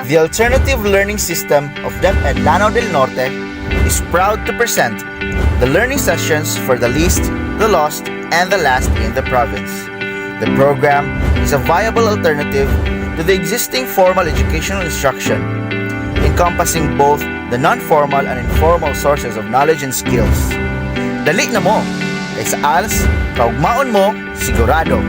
The alternative learning system of DepEd Lanao del Norte is proud to present the learning sessions for the least, the lost, and the last in the province. The program is a viable alternative to the existing formal educational instruction, encompassing both the non-formal and informal sources of knowledge and skills. Dali na mo! Kay sa ALS, kaugmaon mo, sigurado!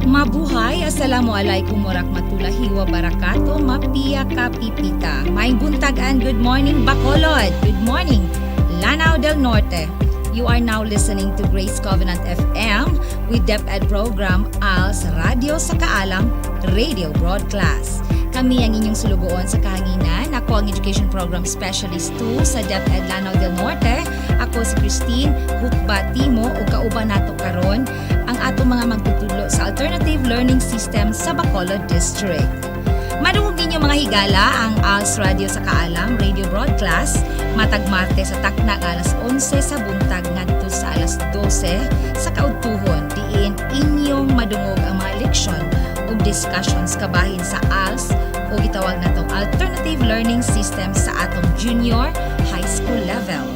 Mabuhay! Assalamualaikum warahmatullahi wabarakatuh. Mapia ka pipita. May buntag and good morning Bacolod. Good morning Lanao del Norte. You are now listening to Grace Covenant FM with DepEd program Als Radio sa Kaalam Radio Broadcast. Kami ang inyong sulugoon sa kahanginan. Ako ang Education Program Specialist 2 sa DepEd Lanao del Norte. Ako si Christine Hukba Timo o kauban nato karon ang atong mga magtutudlo sa Alternative Learning System sa Bacolod District. Madungog ninyo mga higala ang Als Radio sa Kaalam Radio Broadcast matag Martes sa takna alas 11 sa buntag ngadto sa alas 12 sa kaudtuhon diin inyong madungog ang mga leksyon ug discussions kabahin sa ALS o gitawag natong Alternative Learning System sa atong junior high school level.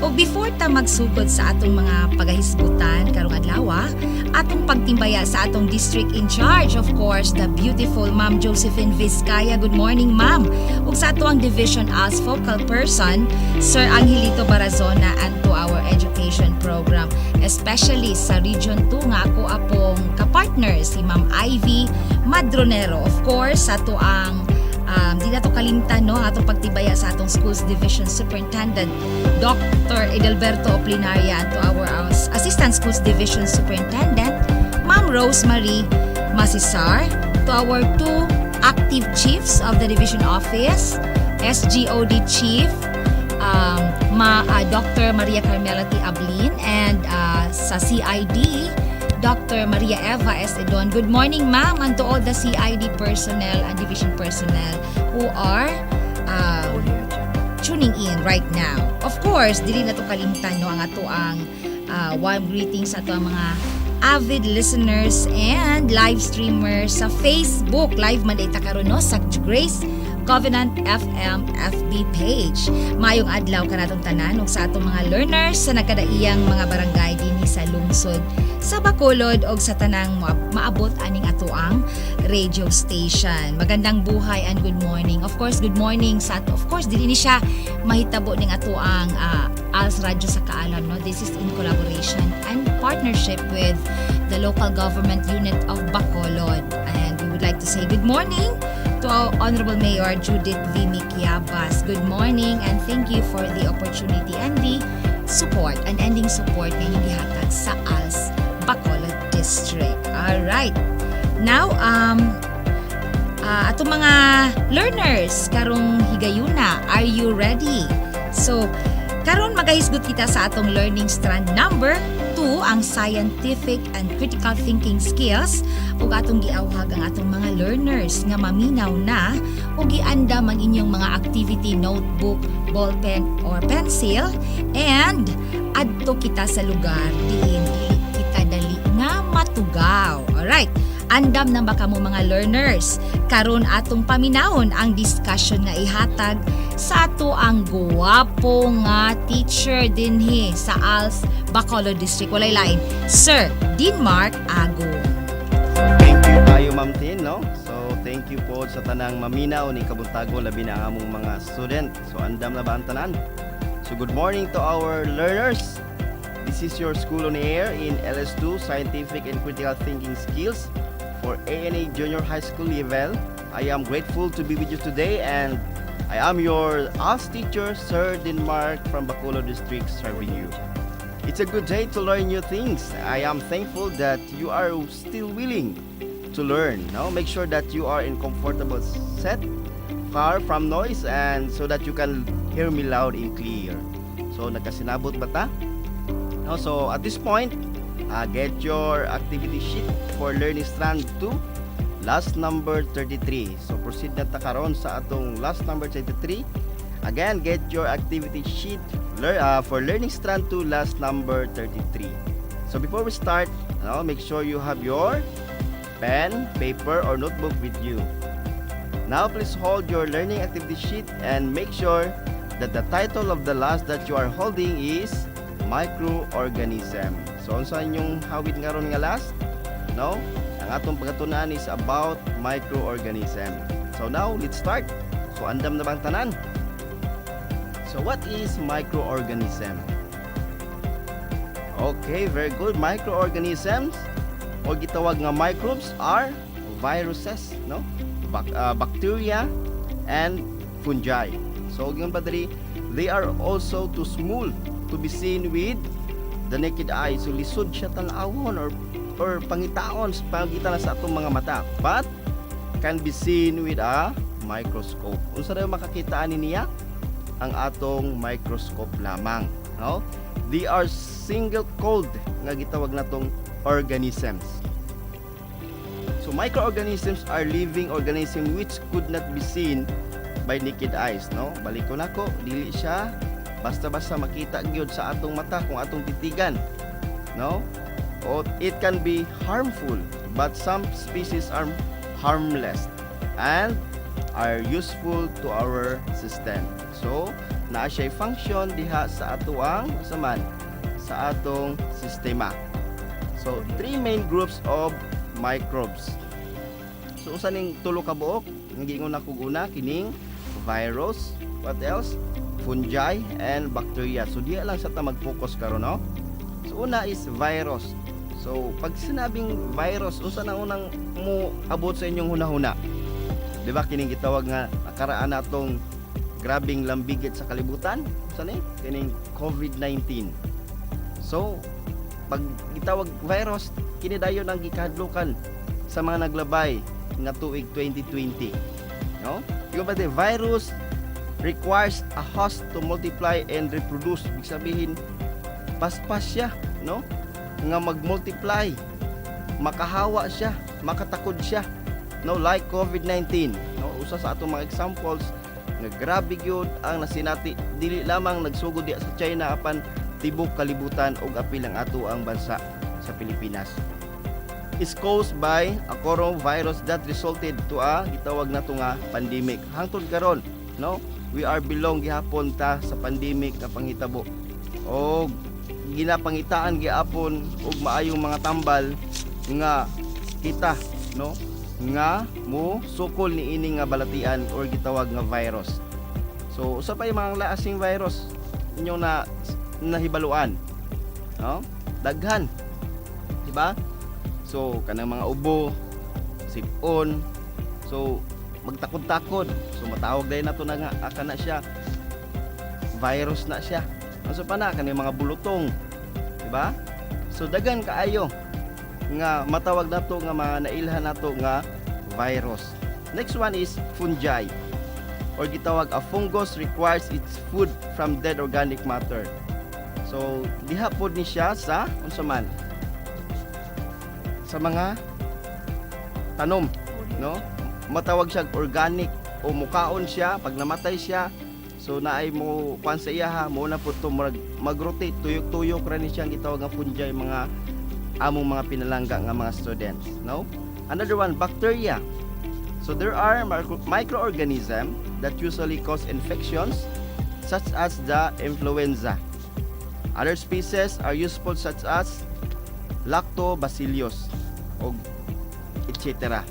O before ta magsugod sa atong mga pagahisgutan karong adlaw, atong pagtimbaya sa atong district in charge, of course, the beautiful Ma'am Josephine Vizcaya. Good morning, Ma'am. Ug sa ato ang division as focal person, Sir Angelito Barazona, and to our education program, especially sa Region 2 nga ako apong kapartner si Ma'am Ivy Madronero. Of course, sa ato ang di na to kalimtan no atong pagtibaya sa atong schools division superintendent Dr. Edelberto Oplinaria, and to our assistant schools division superintendent Ma'am Rosemary Masisar, to our two active chiefs of the division office, SGOD chief Dr. Maria Carmela T. Ablin, and sa CID Dr. Maria Eva S. Edon. Good morning, ma'am, and to all the CID personnel and division personnel who are tuning in right now. Of course, dili na to kalimtan no ang ato ang warm greetings sa ato ang mga avid listeners and live streamers sa Facebook. Live man data karon no sa Grace Covenant FM FB page. Mayong adlaw kanatong tanan ug sa atong mga learners sa nagkadaiyang mga barangay dinhi sa lungsod sa Bacolod og sa tanang maabot aning atoang radio station. Magandang buhay and good morning. Of course, good morning sa ato. Of course, dili ni siya mahitabo ning atoang Als Radio sa Kaalam no. This is in collaboration and partnership with the local government unit of Bacolod. And we would like to say good morning to our Honorable Mayor Judith V. Miquiabas. Good morning and thank you for the opportunity and the support and ending support na inyong gihatag sa ALS Bacolod District. Alright. Now, atong mga learners, karong higayuna, are you ready? So, karon magahisgot kita sa atong learning strand number 2, ang scientific and critical thinking skills, ug atong giawhag ang atong mga learners nga maminaw na ug giandam ang inyong mga activity notebook, ballpen or pencil, and adto kita sa lugar diin kita dali nga matugaw. Alright. Andam na ba kamo mga learners? Karon atong paminawon ang discussion nga ihatag sa ato ang guwapo nga teacher dinhi sa ALS Bacolod District. Walay lain, Sir Dinmark Ago. Thank you kayo, Ma'am Tin, no? So, thank you po sa tanang maminaw ni kabuntago labi na ang among mga student. So, andam na ba ang tanan? So, good morning to our learners. This is your school on air in LS2 Scientific and Critical Thinking Skills for ANA Junior High School level. I am grateful to be with you today, and I am your ALS teacher, Sir Dinmark from Bacolod District, serving you. It's a good day to learn new things. I am thankful that you are still willing to learn. Now, make sure that you are in comfortable set, far from noise, and so that you can hear me loud and clear. So, nagkasinabot ba ta? Now, so at this point, get your activity sheet for learning strand 2. last number 33. So proceed na ta karon sa atong last number 33. Again, get your activity sheet for learning strand 2 last number 33. So before we start, make sure you have your pen, paper, or notebook with you. Now please hold your learning activity sheet and make sure that the title of the last that you are holding is microorganism. So unsa inyong hawid ngaron nga last? No? Ang atong pagatunan is about microorganism. So now, let's start. So andam na bang tanan? So what is microorganism? Okay, very good. Microorganisms o gitawag nga microbes are viruses, no? Bacteria and fungi. So yung padri, they are also too small to be seen with the naked eye. So lisod siya tan-awon or pangitaon sa pagitan sa atong mga mata, but can be seen with a microscope. Unsa daw makakitaan niya? Ang atong microscope lamang, no? They are single celled nga gitawag natong organisms. So microorganisms are living organisms which could not be seen by naked eyes, no? Balik ko nako, dili siya basta-basta makita gyud sa atong mata kung atong titigan, no? Or it can be harmful, but some species are harmless and are useful to our system. So naa siya function diha sa atoang sa atong sistema. So three main groups of microbes. So usa ning tulo ka buok nga giingon ako una kining virus, what else? Fungi and bacteria. So diya lang sa ta mag-focus karon, no? So una is virus. So pag sinabing virus, unsa nang unang mo abot sa inyong hunahuna? Di ba kining gitawag nga nakaraan natong grabing lambigit sa kalibutan? Unsa ni? Kining COVID-19. So pag gitawag virus, kini dayon ang gikahadlokan sa mga naglabay nga tuig 2020. No? Yung ba the virus requires a host to multiply and reproduce. Ibig sabihin, paspas siya, no? Nga mag-multiply, makahawa siya, makatakod siya, no? Like COVID-19, no? Usa sa atong mga examples nga grabe gyud ang nasinati, dili lamang nagsugod diya sa China apan tibok kalibutan ug apil ang ato ang bansa sa Pilipinas. Is caused by a coronavirus that resulted to a gitawag nato nga pandemic. Hangtod karon, no? We are belong gihapon ta sa pandemic nga panghitabo. O ginapangitaan giapon og maayong mga tambal nga kita, no? Nga mo sukol ni ini nga balatian or gitawag nga virus. So usa pa yung mga laasing virus inyong nahibaluan, no? Daghan, di ba? So kanang mga ubo, sipon, so magtakod-takod. So matawag dahil nato na nga aka na siya virus na siya. Ano pa na kanang mga bulutong, di ba? So dagan kaayo nga matawag nato nga mga nailhan nato nga virus. Next one is fungi. Or gitawag a fungus requires its food from dead organic matter. So diha pod ni siya sa unsa man sa mga tanom, no? Matawag siya organic o mukaon siya pag namatay siya. So naay mo kuan sa iya ha, mo na pud to mag-rotate, tuyok-tuyok ra ni siya ang gitawag nga fungi mga among mga pinalangga nga mga students, no? Another one, bacteria. So there are microorganisms that usually cause infections such as the influenza. Other species are useful such as lactobacillus o etc.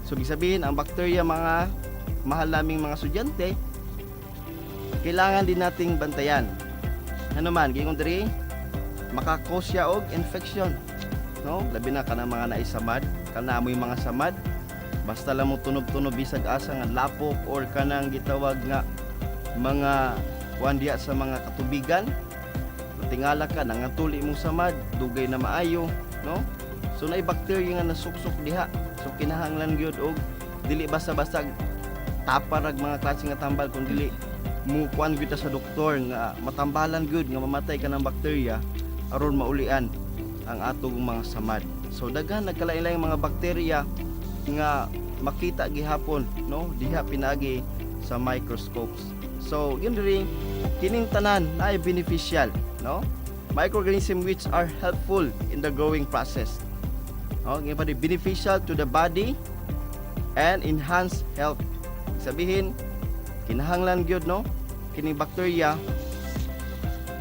So ibig sabihin ang bacteria mga mahal naming mga estudyante kailangan din nating bantayan. Ano man, gingon diri maka-cause siya og infection, no? Labi na kanang mga naisamad, kanamo yung mga samad. Basta lang mo tunob-tunob bisag asa nga lapok or kanang gitawag nga mga kuan diya sa mga katubigan. Tingala ka nangatuli mong samad, dugay na maayo, no? So naay bacteria nga nasuksok diha. So kinahanglan gyud og dili basta-basta taparag mga klase nga tambal kun dili mo kuan gyud sa doktor nga matambalan gyud nga mamatay ka ng bacteria aron maulian ang atong mga samad. So daghan nagkalain-laing mga bakterya nga makita gihapon, no, diha pinagi sa microscopes. So yun rin kining tanan na ay beneficial, no, microorganism which are helpful in the growing process. No, beneficial to the body and enhance health. Sabihin kinahanglan gyud, no, kining bakterya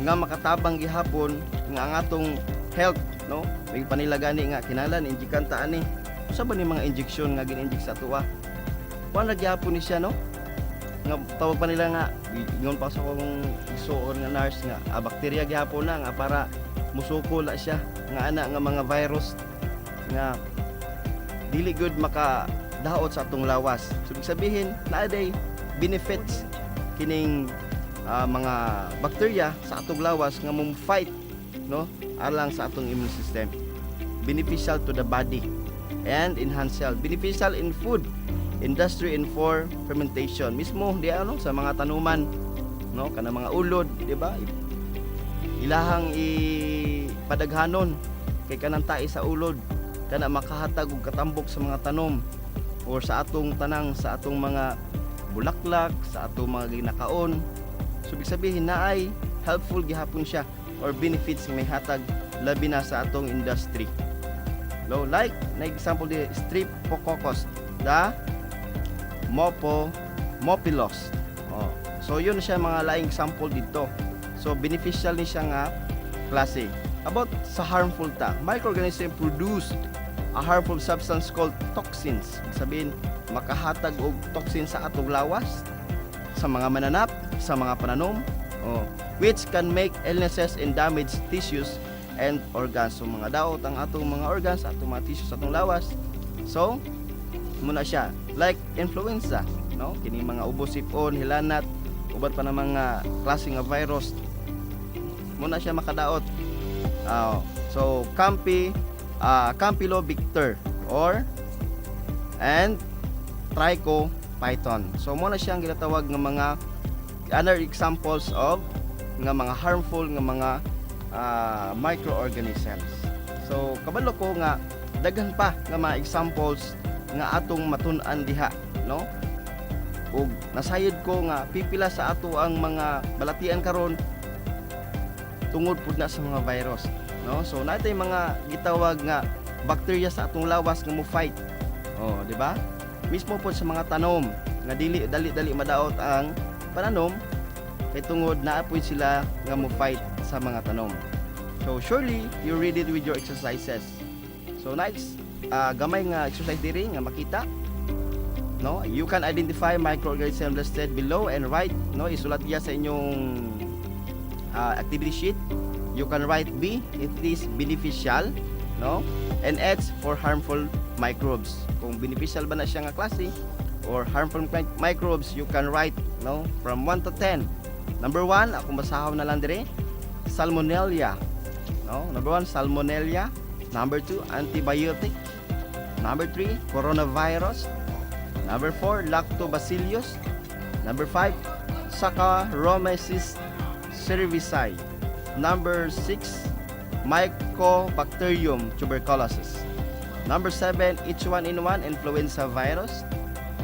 nga makatabang gihapon nga ang atong health, no, may panila gani nga kinahanglan injikan ta ani usa ba ni mga injection nga gin-inject sa tuwa kuan ra gyapon ni siya, no, nga tawag pa nila nga ingon pa sa kong isuon nga nurse nga bakterya gyapon na nga para musukol na siya nga ana nga mga virus nga dili good makadaot sa atong lawas. So ibig sabihin naa day benefits kining mga bakterya sa atong lawas nga mong fight, no, alang sa atong immune system. Beneficial to the body and enhance health. Beneficial in food industry and for fermentation. Mismo di ano sa mga tanuman, no, kana mga ulod, di ba? Ilahang ipadaghanon kay kanang tae sa ulod kana makahatag og katambok sa mga tanom or sa atong tanang sa atong mga bulaklak, sa atong mga ginakaon. So ibig sabihin na ay helpful gihapon siya or benefits nga may hatag labi na sa atong industry. No, like na example di Streptococcus, the Mopilos. Oh. So yun siya mga laing example dito. So beneficial ni siya nga klase. About sa harmful ta, microorganism produce a harmful substance called toxins. Sabihin makahatag og toxin sa atong lawas, sa mga mananap, sa mga pananom, which can make illnesses and damage tissues and organs. So mga daot ang atong mga organs, atong mga tissues, atong lawas. So muna siya like influenza, no, kini mga ubo, sipon, hilanat, ubat pa na mga klase nga virus muna siya makadaot. So Campylobacter or and Trichopython. So muna siyang ginatawag nga mga other examples of nga mga harmful nga mga microorganisms. So kabalo ko nga daghan pa nga mga examples nga atong matun-an diha, no, ug nasayod ko nga pipila sa ato ang mga balatian karon tungod pud na sa mga virus, no. So natay mga gitawag nga bakterya sa atong lawas nga mo fight, di ba, mismo po sa mga tanom nga dali madaot ang pananom kay tungod naa po sila nga mo fight sa mga tanom. So surely you read it with your exercises. So next gamay nga exercise diri nga makita, no, you can identify microorganisms listed below and write, no, isulat diya sa inyong activity sheet. You can write B if it is beneficial, no, and H for harmful microbes. Kung beneficial ba na siya nga klase or harmful microbes, you can write, no, from 1 to 10. Number 1, akong basahaw na lang dire, Salmonella, no, number 1 Salmonella, number 2 antibiotic, number 3 coronavirus, number 4 lactobacillus, number 5 Saccharomyces cerevisiae, number 6 Mycobacterium tuberculosis, number 7 H1N1 influenza virus,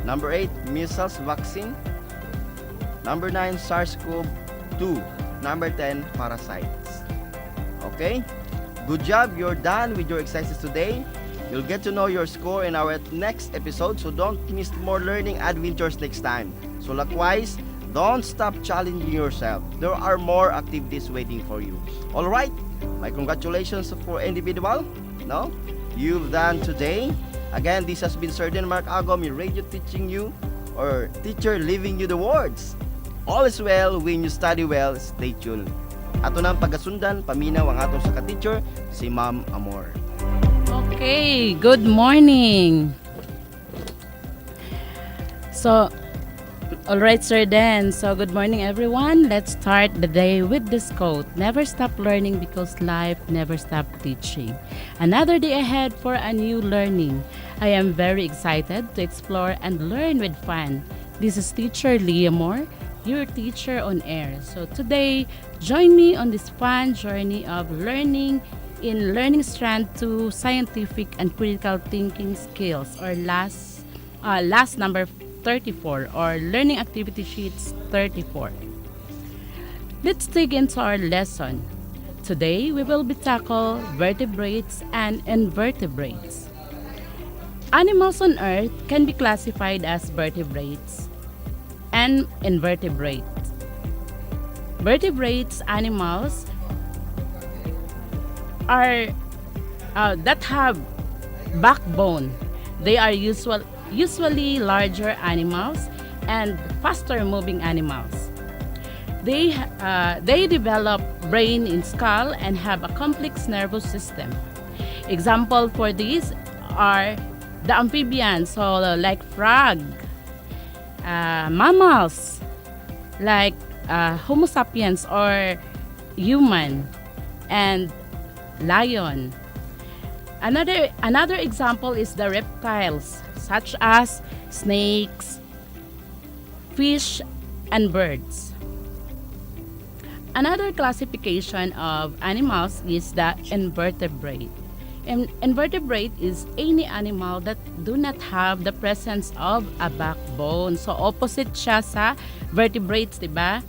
number 8 measles vaccine, number 9 SARS-CoV-2, number 10 parasites. Okay, good job, you're done with your exercises today. You'll get to know your score in our next episode, so don't miss more learning adventures next time. So likewise, don't stop challenging yourself. There are more activities waiting for you. All right, my congratulations for individual, no, you've done today. Again, this has been Sir Mark Agom, your radio teaching you, or teacher leaving you the words. All is well when you study well. Stay tuned. Ato nang pagasundan, paminaw ang atong sa ka-teacher, si Ma'am Amor. Okay, good morning. So, all right, Sir Dan. So, good morning, everyone. Let's start the day with this quote. Never stop learning because life never stops teaching. Another day ahead for a new learning. I am very excited to explore and learn with fun. This is Teacher Leah Moore, your teacher on air. So, today, join me on this fun journey of learning in learning strand to scientific and critical thinking skills or last number 34 or learning activity sheets 34. Let's dig into our lesson. Today, we will be tackle vertebrates and invertebrates. Animals on Earth can be classified as vertebrates and invertebrates. Vertebrates animals are that have backbone. They are usually larger animals and faster moving animals. They develop brain in skull and have a complex nervous system. Example for these are the amphibians, so like frog, mammals like Homo sapiens or human, and lion. Another example is the reptiles such as snakes, fish, and birds. Another classification of animals is the invertebrate. Invertebrate is any animal that do not have the presence of a backbone. So opposite siya sa vertebrates, diba?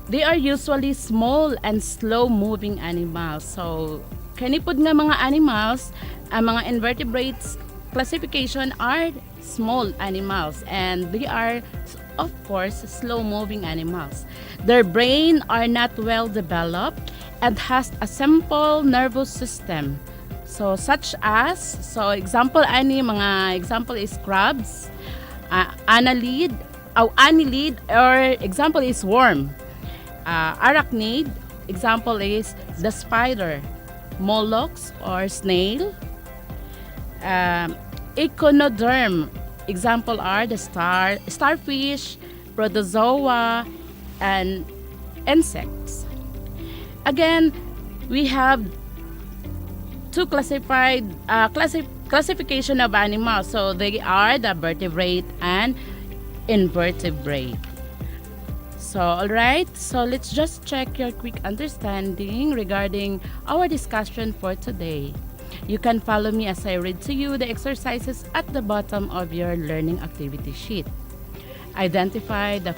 They are usually small and slow-moving animals. So kanipod nga mga animals, ang mga invertebrates classification are small animals and they are of course slow-moving animals. Their brain are not well developed and has a simple nervous system. So such as, example mga example is crabs, annelid, or example is worm. Arachnid, example is the spider. Mollusks or snail. Echinoderm, example are the starfish, protozoa, and insects. Again, we have two classification of animals. So they are the vertebrate and invertebrate. So, alright, so let's just check your quick understanding regarding our discussion for today. You can follow me as I read to you the exercises at the bottom of your learning activity sheet. Identify the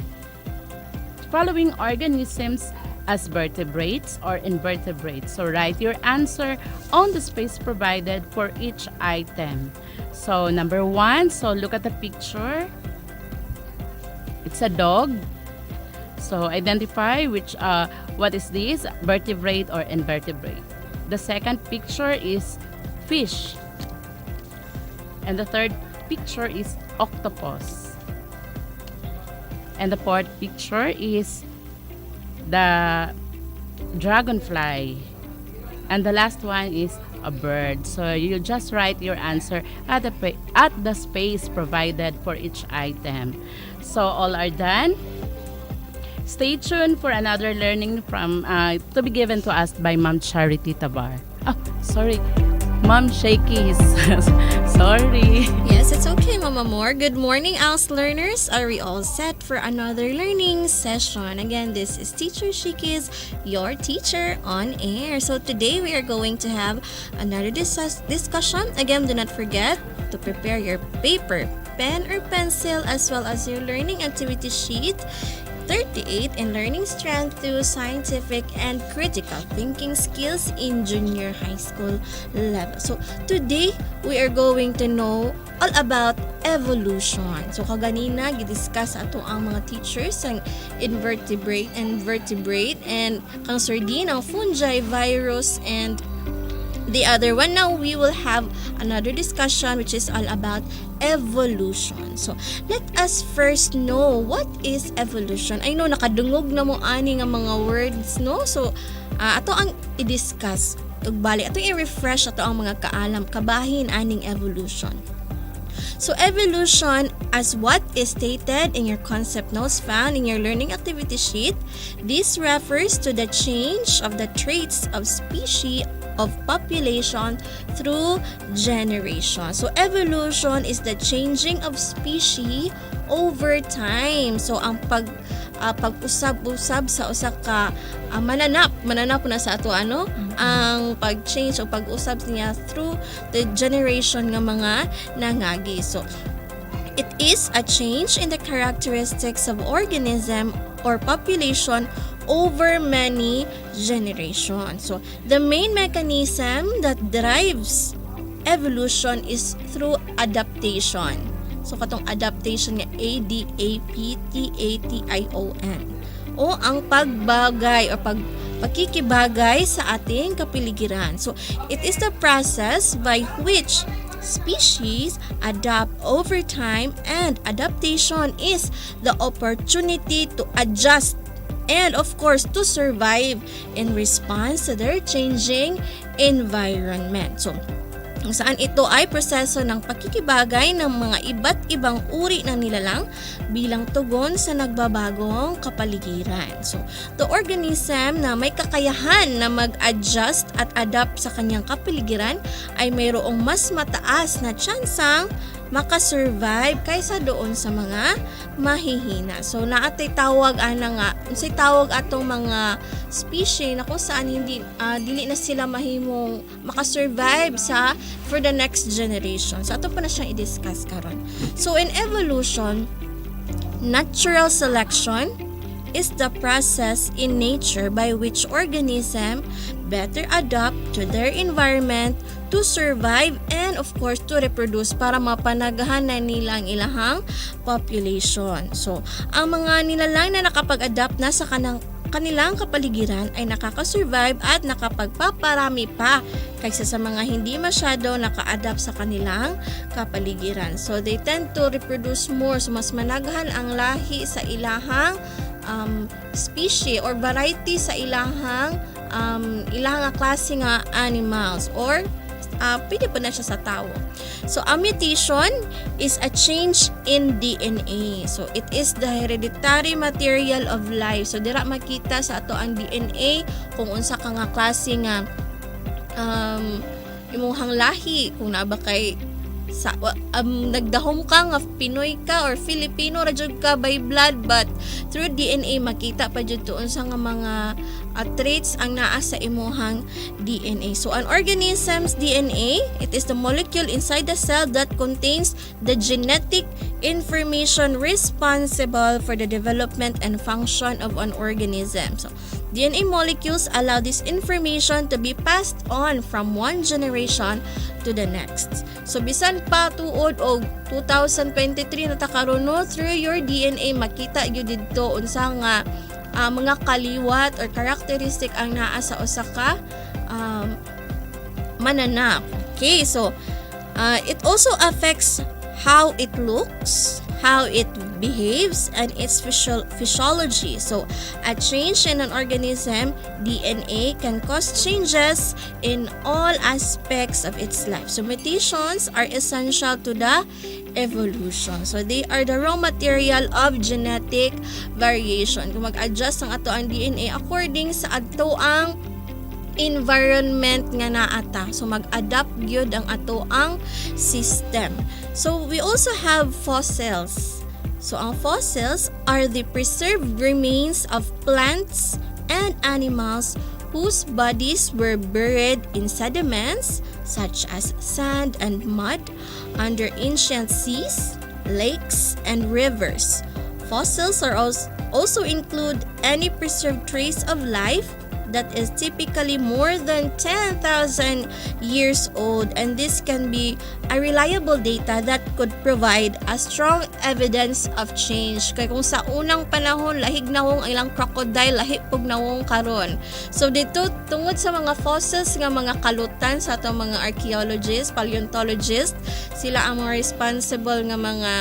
following organisms as vertebrates or invertebrates. So, write your answer on the space provided for each item. So, number 1, so look at the picture. It's a dog. So identify what is this, vertebrate or invertebrate. The second picture is fish. And the third picture is octopus. And the fourth picture is the dragonfly. And the last one is a bird. So you just write your answer at the space provided for each item. So all are done. Stay tuned for another learning from to be given to us by Ma'am Charity Tabar. Oh, sorry. Ma'am Shakies. Sorry. Yes, it's okay, Mama Moore. Good morning, Als learners. Are we all set for another learning session? Again, this is Teacher Shikis, your teacher on air. So today we are going to have another discussion. Again, do not forget to prepare your paper, pen or pencil, as well as your learning activity sheet 38 in learning strength through scientific and critical thinking skills in junior high school level. So today we are going to know all about evolution. So kaganina gidiscuss ato ang mga teachers ang invertebrate and vertebrate and ang sardine, ang fungi, virus, and the other one. Now we will have another discussion which is all about evolution. So let us first know what is evolution. I know nakadungog na mo ani nga mga words, no? So ato ang i-discuss ug bali ato i-refresh ato ang mga kaalam kabahin aning evolution. So evolution, as what is stated in your concept notes found in your learning activity sheet, this refers to the change of the traits of species of population through generation. So evolution is the changing of species over time. So ang pag-usab-usab sa usa ka mananap na sa ato ang pag-change o pag-usab niya through the generation nga mga nangagi. So it is a change in the characteristics of organism or population over many generations. So the main mechanism that drives evolution is through adaptation. So katong adaptation nga adaptation o ang pagbagay o pagkikibagay sa ating kapaligiran. So it is the process by which species adapt over time, and adaptation is the opportunity to adjust and of course to survive in response to their changing environment. So kung saan ito ay proseso ng pakikibagay ng mga iba't ibang uri ng nilalang bilang tugon sa nagbabagong kapaligiran. So, the organism na may kakayahan na mag-adjust at adapt sa kanyang kapaligiran ay mayroong mas mataas na tsansang makasurvive kaysa doon sa mga mahihina. So naatay tawag unsay tawag atong mga species na kung saan hindi dili na sila mahimong makasurvive for the next generation. So ato pa na siyang i-discuss karon. So in evolution, natural selection is the process in nature by which organism better adapt to their environment to survive and of course to reproduce para mapanagahan na nila ang ilahang population. So, ang mga nilalang na nakapag-adapt na sa kanilang kapaligiran ay nakakasurvive at nakapagpaparami pa kaysa sa mga hindi masyado naka-adapt sa kanilang kapaligiran. So, they tend to reproduce more. So, mas managahan ang lahi sa ilahang species or variety sa ilahang klase nga animals or pwede po na siya sa tao. So, a mutation is a change in DNA. So, it is the hereditary material of life. So, dira makita sa ato ang DNA kung unsa ka nga klase nga imuhang lahi, kung na ba kay nagdahom ka nga Pinoy ka or Filipino ra jud ka by blood, but through DNA makita pa jud tuon sa nga mga traits ang naa sa imuhang DNA. So an organism's DNA, it is the molecule inside the cell that contains the genetic information responsible for the development and function of an organism. So DNA molecules allow this information to be passed on from one generation to the next. So bisan pa tuod og 2023 na karon through your DNA makita gyud didto unsa nga mga kaliwat or characteristic ang naa sa usa ka mananap. Okay, so it also affects how it looks, how it behaves, and its physiology. So, a change in an organism, DNA, can cause changes in all aspects of its life. So, mutations are essential to the evolution. So, they are the raw material of genetic variation. Kung mag-adjust ang ato ang DNA according sa ato ang environment nga naata. So mag-adapt gyud ang ato ang system. So we also have fossils. So ang fossils are the preserved remains of plants and animals whose bodies were buried in sediments such as sand and mud under ancient seas, lakes, and rivers. Fossils are also include any preserved trace of life that is typically more than 10,000 years old, and this can be a reliable data that could provide a strong evidence of change. Kaya kung sa unang panahon lahig nawong ang ilang crocodile, lahi pug nawong karon. So dito tungod sa mga fossils nga mga kalutan sa atong mga archaeologists, paleontologists, sila ang mga responsible nga mga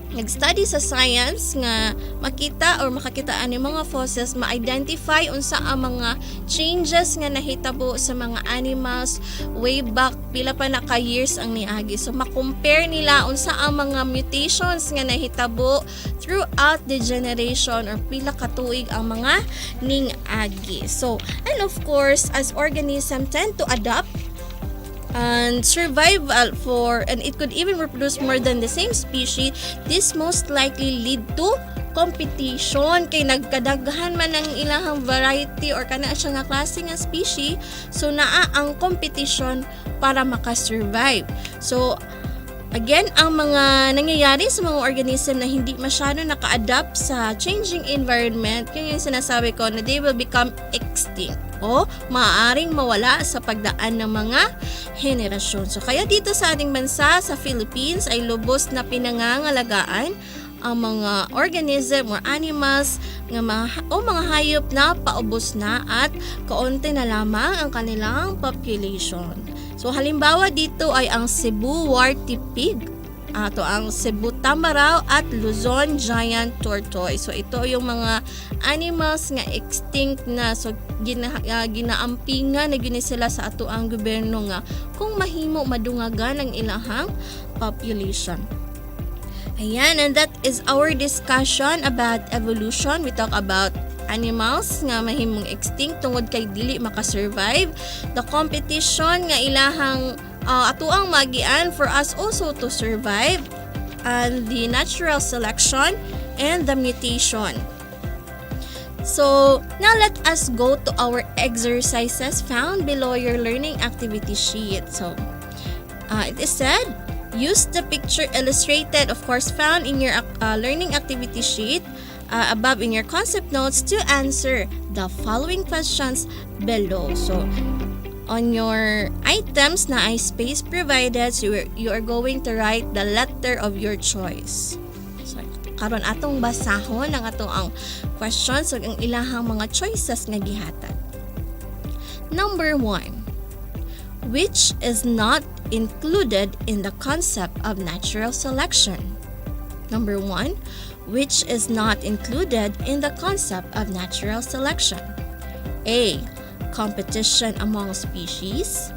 nag-study sa science nga makita or makakitaan ng mga fossils, ma-identify unsa ang mga changes nga nahitabo sa mga animals way back pila pa na ka years ang niagi. So ma-compare nila unsa ang mga mutations nga nahitabo throughout the generation or pila ka tuig ang mga ning-agi. So, and of course, as organism tend to adapt and survival for, and it could even reproduce more than the same species, this most likely lead to competition kay nagkadaghan man ang ilahang variety or kana siya nga klase nga species, so naa ang competition para makasurvive. So again, ang mga nangyayari sa mga organism na hindi masyado naka-adapt sa changing environment, yun yung sinasabi ko na they will become extinct o maaaring mawala sa pagdaan ng mga henerasyon. So kaya dito sa ating bansa, sa Philippines, ay lubos na pinangangalagaan ang mga organism or animals nga mga hayop na paubos na at kaunti na lamang ang kanilang population. So halimbawa dito ay ang Cebu warty pig, ato ang Cebu tamaraw at Luzon giant tortoise. So ito yung mga animals nga extinct na, so ginaampingan na gini sila sa ato ang gobyerno nga kung mahimo madungagan ang ilahang population. Ayan, and that is our discussion about evolution. We talk about animals nga mahimong extinct tungod kay dili makasurvive, the competition nga ilahang atuang magian for us also to survive, and the natural selection and the mutation. So now let us go to our exercises found below your learning activity sheet. So it is said, use the picture illustrated, of course found in your learning activity sheet above in your concept notes to answer the following questions below. So on your items na ay space provided, so you are going to write the letter of your choice. So karon atong basahon ang atong ang questions ug ang ilahang mga choices nga gihatag. Number 1. Which is not included in the concept of natural selection? Number 1. Which is not included in the concept of natural selection? A. Competition among species.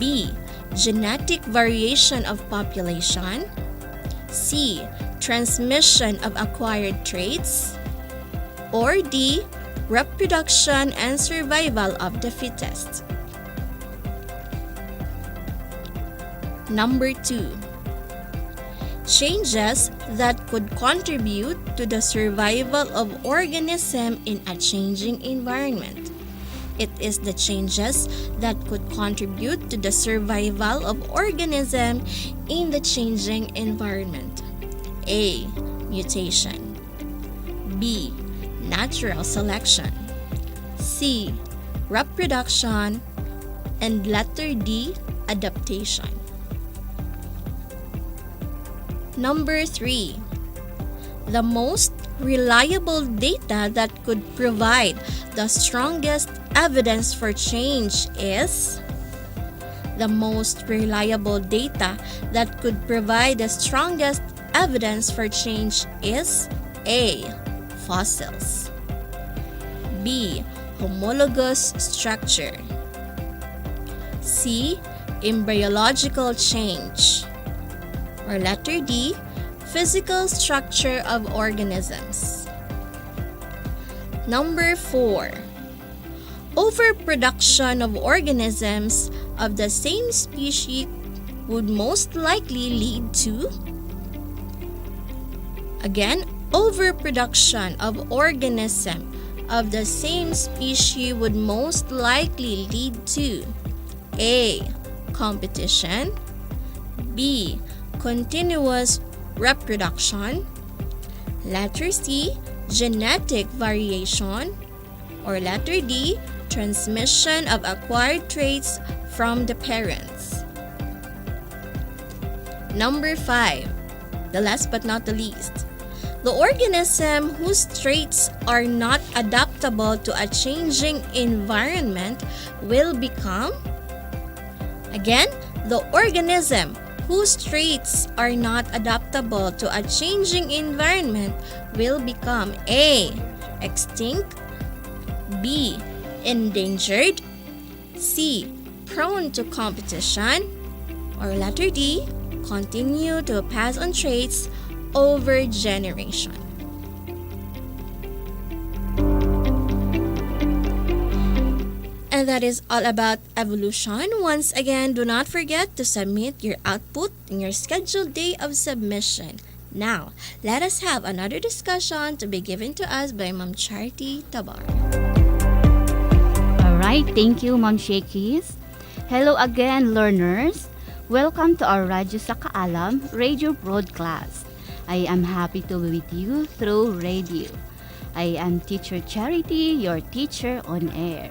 B. Genetic variation of population. C. Transmission of acquired traits. Or D. Reproduction and survival of the fittest. Number 2. Changes that could contribute to the survival of organism in a changing environment. It is the changes that could contribute to the survival of organism in the changing environment. A. Mutation. B. Natural selection. C. Reproduction. And letter D. Adaptation. Number 3. The most reliable data that could provide the strongest evidence for change is. The most reliable data that could provide the strongest evidence for change is A. Fossils. B. Homologous structure. C. Embryological change. Or letter D. Physical structure of organisms. Number 4. Overproduction of organisms of the same species would most likely lead to. Again, overproduction of organism of the same species would most likely lead to A. Competition. B. Continuous reproduction. Letter C. Genetic variation. Or letter D. Transmission of acquired traits from the parents. Number 5. The last but not the least. The organism whose traits are not adaptable to a changing environment will become. Again, the organism whose traits are not adaptable to a changing environment will become A. Extinct, B. Endangered, C. Prone to competition, or letter D. Continue to pass on traits over generation. And that is all about evolution. Once again, do not forget to submit your output in your scheduled day of submission. Now, let us have another discussion to be given to us by Ma'am Charity Tabar. Alright, thank you, Ma'am Shakis. Hello again, learners. Welcome to our Radyo sa Kaalam radio broadcast. I am happy to be with you through radio. I am Teacher Charity, your teacher on air.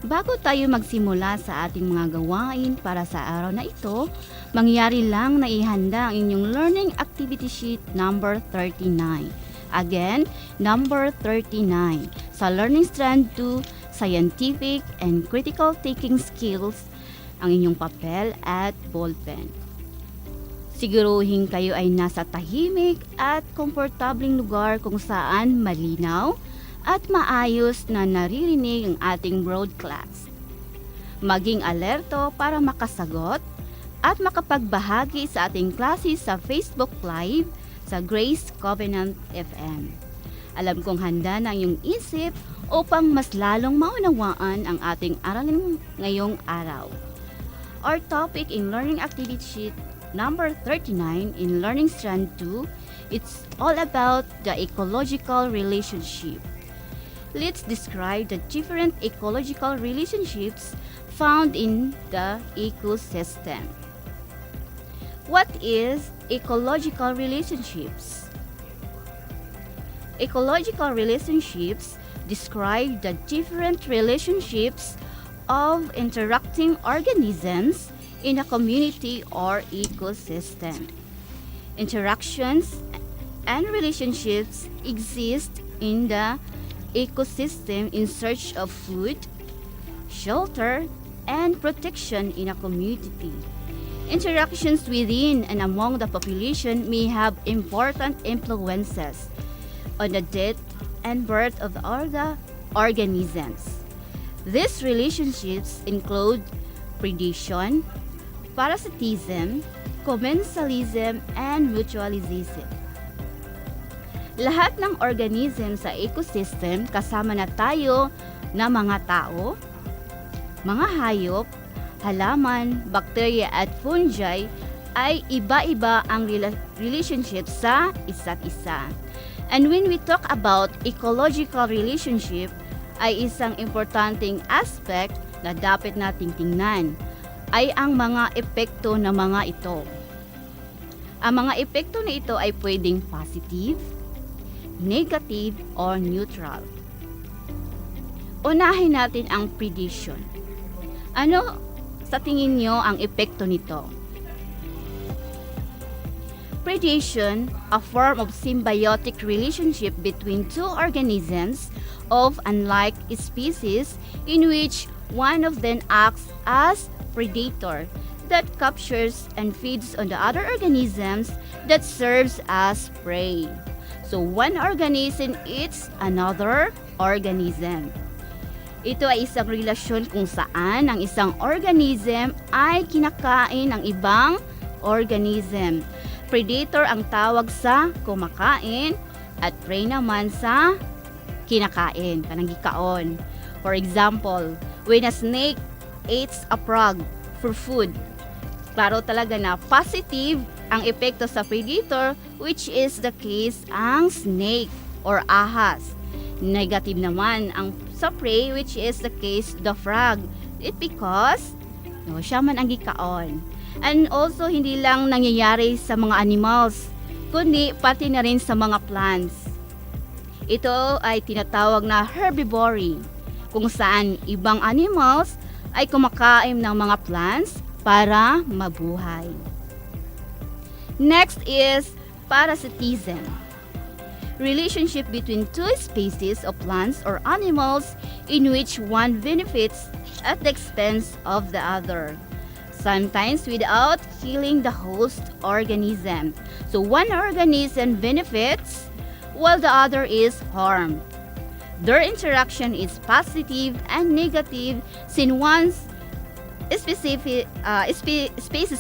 Bago tayo magsimula sa ating mga gawain para sa araw na ito, mangyari lang na ihanda ang inyong learning activity sheet number 39. Again, number 39 sa Learning Strand 2, Scientific and Critical Thinking Skills, ang inyong papel at ballpen. Siguruhin kayo ay nasa tahimik at komportableng lugar kung saan malinaw at maayos na naririnig ang ating broadcast. Maging alerto para makasagot at makapagbahagi sa ating klase sa Facebook Live sa Grace Covenant FM. Alam kong handa na ang iyong isip upang mas lalong maunawaan ang ating aralin ngayong araw. Our topic in Learning Activity Sheet number 39 in Learning Strand 2, it's all about the ecological relationship. Let's describe the different ecological relationships found in the ecosystem. What is ecological relationships? Ecological relationships describe the different relationships of interacting organisms in a community or ecosystem. Interactions and relationships exist in the ecosystem in search of food, shelter, and protection in a community. Interactions within and among the population may have important influences on the death and birth of all the organisms. These relationships include predation, parasitism, commensalism, and mutualism. Lahat ng organism sa ecosystem, kasama na tayo na mga tao, mga hayop, halaman, bakterya at fungi, ay iba-iba ang relationship sa isa't isa. And when we talk about ecological relationship, ay isang importanteng aspect na dapat nating tingnan ay ang mga epekto ng mga ito. Ang mga epekto na ito ay pwedeng positive, negative, or neutral. Unahin natin ang predation. Ano sa tingin nyo ang epekto nito? Predation, a form of symbiotic relationship between two organisms of unlike species in which one of them acts as predator that captures and feeds on the other organisms that serves as prey. So, one organism eats another organism. Ito ay isang relasyon kung saan ang isang organism ay kinakain ng ibang organism. Predator ang tawag sa kumakain at prey naman sa kinakain, pananggikaon. For example, when a snake eats a frog for food, klaro talaga na positive ang epekto sa predator, which is the case ang snake or ahas. Negative naman ang sa prey, which is the case the frog. It because siya man ang gikaon. And also hindi lang nangyayari sa mga animals, kundi pati na rin sa mga plants. Ito ay tinatawag na herbivory, kung saan ibang animals ay kumakain ng mga plants para mabuhay. Next is parasitism. Relationship between two species of plants or animals in which one benefits at the expense of the other. sometimes without killing the host organism. So one organism benefits while the other is harmed. Their interaction is positive and negative since one's species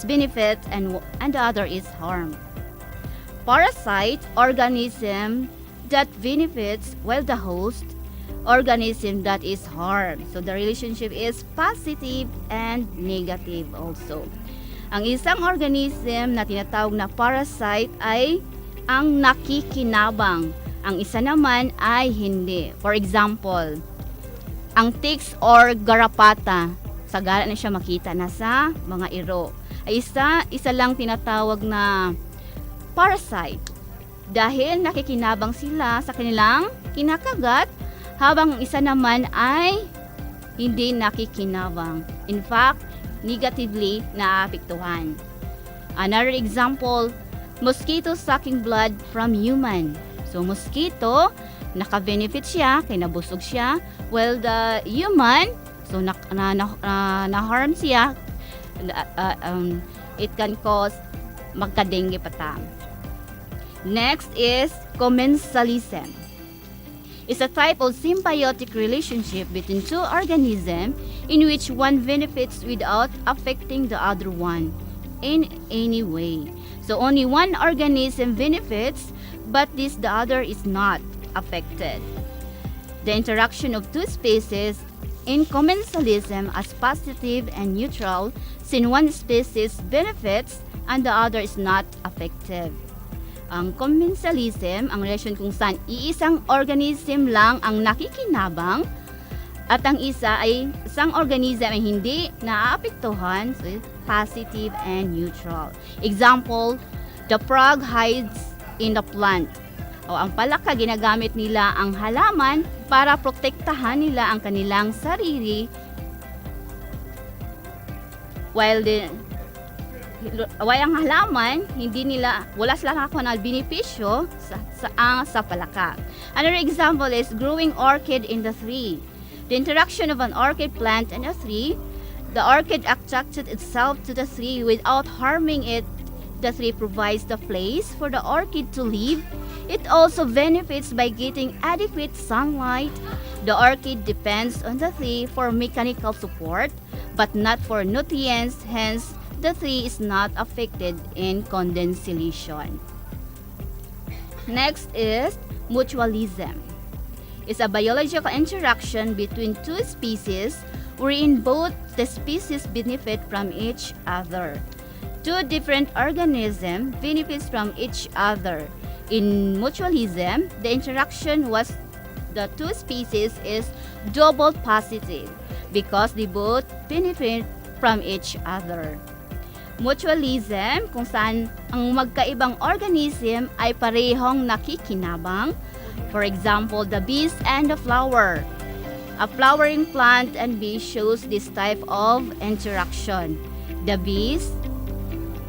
benefit and the other is harmed. Parasite organism that benefits while the host organism that is harmed. So the relationship is positive and negative also. Ang isang organism na tinatawag na parasite ay ang nakikinabang. Ang isa naman ay hindi. For example, ang ticks or garapata, sagara na siya makita na sa mga iro. Ay isa lang tinatawag na parasite dahil nakikinabang sila sa kanilang kinakagat habang isa naman ay hindi nakikinabang. In fact, negatively naapektuhan. Another example, mosquito sucking blood from human. So mosquito, naka-benefit siya, kay nabusog siya, while the human, so na-harm siya, it can cause magka-dengue pata. Next is commensalism. It's a type of symbiotic relationship between two organisms in which one benefits without affecting the other one in any way. So only one organism benefits, but the other is not affected. The interaction of two species in commensalism as positive and neutral, since one species benefits and the other is not affected. Ang commensalism, ang relasyon kung saan iisang organism lang ang nakikinabang at ang isang organism ay hindi naaapektuhan, so positive and neutral. Example, the frog hides in the plant. O ang palaka, ginagamit nila ang halaman para protektahan nila ang kanilang sarili, while ang halaman, wala sila nakakuha ng benepisyo sa palaka. Another example is growing orchid in the tree. The interaction of an orchid plant and a tree, the orchid attracted itself to the tree without harming it. The tree provides the place for the orchid to live. It also benefits by getting adequate sunlight. The orchid depends on the tree for mechanical support, but not for nutrients. Hence, the tree is not affected in condensation. Next is mutualism. It's a biological interaction between two species wherein both the species benefit from each other. Two different organisms benefits from each other. In mutualism, the interaction was the two species is double positive because they both benefit from each other. Mutualism, kung saan ang magkaibang organism ay parehong nakikinabang. For example, the bees and the flower. A flowering plant and bee shows this type of interaction. The bees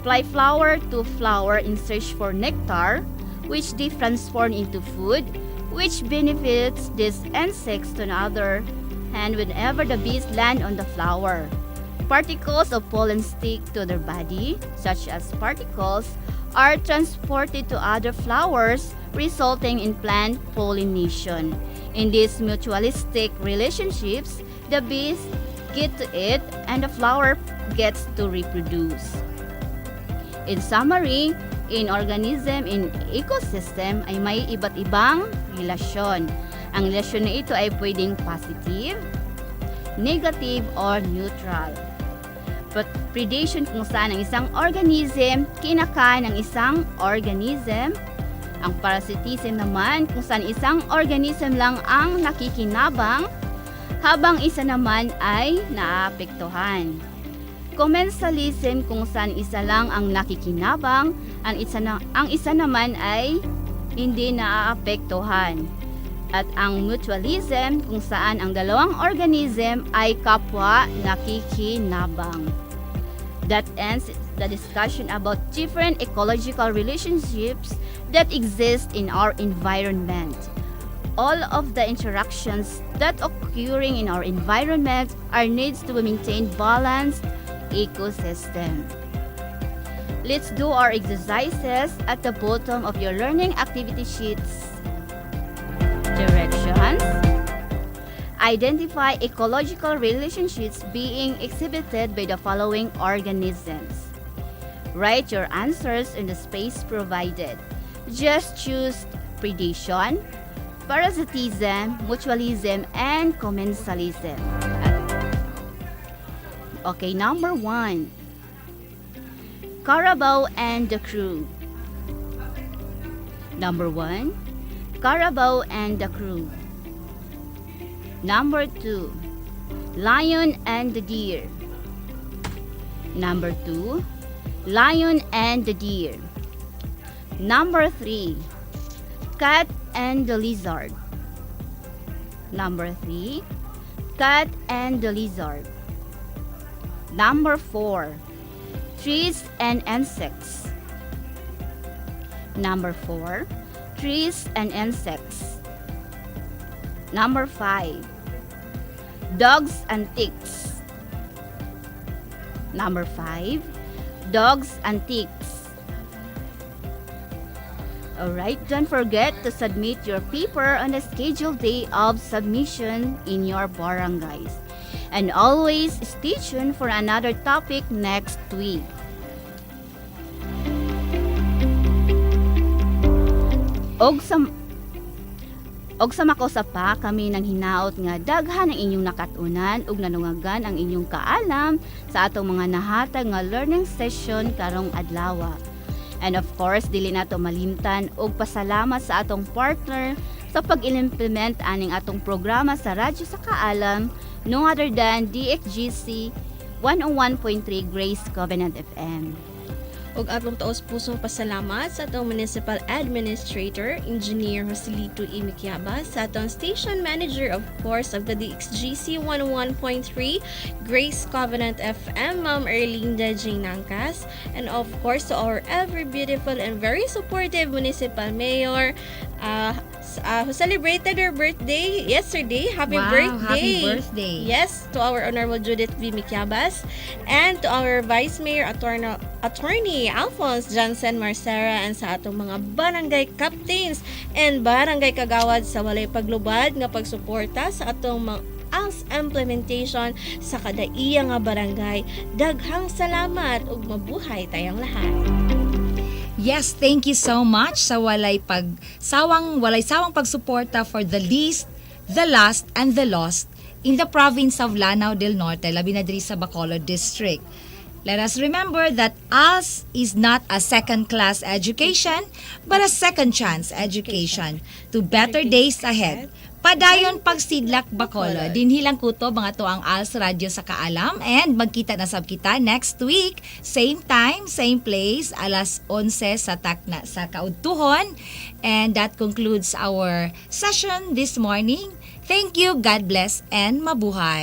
fly flower to flower in search for nectar, which they transform into food, which benefits these insects to another hand whenever the bees land on the flower. Particles of pollen stick to their body, such as particles, are transported to other flowers, resulting in plant pollination. In these mutualistic relationships, the bees get to eat and the flower gets to reproduce. In summary, in organism, in ecosystem ay may iba't ibang relasyon. Ang relasyon na ito ay pwedeng positive, negative, or neutral. But predation kung saan ang isang organism kinakain ng isang organism. Ang parasitism naman kung saan isang organism lang ang nakikinabang habang isa naman ay naapektuhan. Commensalism kung saan isa lang ang nakikinabang, ang isa naman ay hindi naaapektuhan. At ang mutualism kung saan ang dalawang organism ay kapwa nakikinabang. That ends the discussion about different ecological relationships that exist in our environment. All of the interactions that occurring in our environment are needs to maintain balanced ecosystem. Let's do our exercises at the bottom of your learning activity sheets. Directions. Identify ecological relationships being exhibited by the following organisms. Write your answers in the space provided. Just choose predation, parasitism, mutualism, and commensalism. Okay, number 1. Carabao and the Crew. Number 1. Carabao and the Crew. Number 2. Lion and the Deer. Number 2. Lion and the Deer. Number 3. Cat and the Lizard. Number 3. Cat and the Lizard. Number 4. Trees and insects. Number 4. Trees and insects. Number 5. Dogs and ticks. Number 5. Dogs and ticks. Alright, don't forget to submit your paper on the scheduled day of submission in your barangays. And always stay tuned for another topic next week. Og sa makosa pa kami nang hinaot nga daghan ang inyong nakatunan ug nanungagan ang inyong kaalam sa atong mga nahatag nga learning session karong adlaw. And of course, dili nato malimtan og pasalamat sa atong partner sa pag-implement aning atong programa sa radyo sa Kaalam, no other than DXGC 101.3 Grace Covenant FM. Ug atong taos pusong pasalamat sa atong Municipal Administrator, Engineer Joselito Imikiabas, sa atong Station Manager of course of the DXGC 101.3 Grace Covenant FM, Ma'am Erlinda J. Nangkas, and of course to our ever beautiful and very supportive Municipal Mayor, who celebrated her birthday yesterday. Happy birthday! Happy birthday! Yes, to our Honorable Judith V. Miquiabas, and to our Vice Mayor Attorney Alphonse Johnson Marcera, and sa atong mga barangay captains and barangay kagawad sa walay paglubad nga pagsuporta sa atong mga Als implementation sa kadaiya nga barangay. Daghang salamat ug mabuhay tayong lahat. Yes, thank you so much sa walay sawang pagsuporta for the least, the last, and the lost in the province of Lanao del Norte, labi na diri sa Bacolod District. Let us remember that ALS is not a second-class education, but a second-chance education to better days ahead. Padayon pagsidlak Bacolod. Dinhilang kuto mga to ang ALS Radio sa Kaalam, and magkita na sab kita next week, same time, same place, alas 11 sa takna sa Kaudtuhon. And that concludes our session this morning. Thank you, God bless, and mabuhay.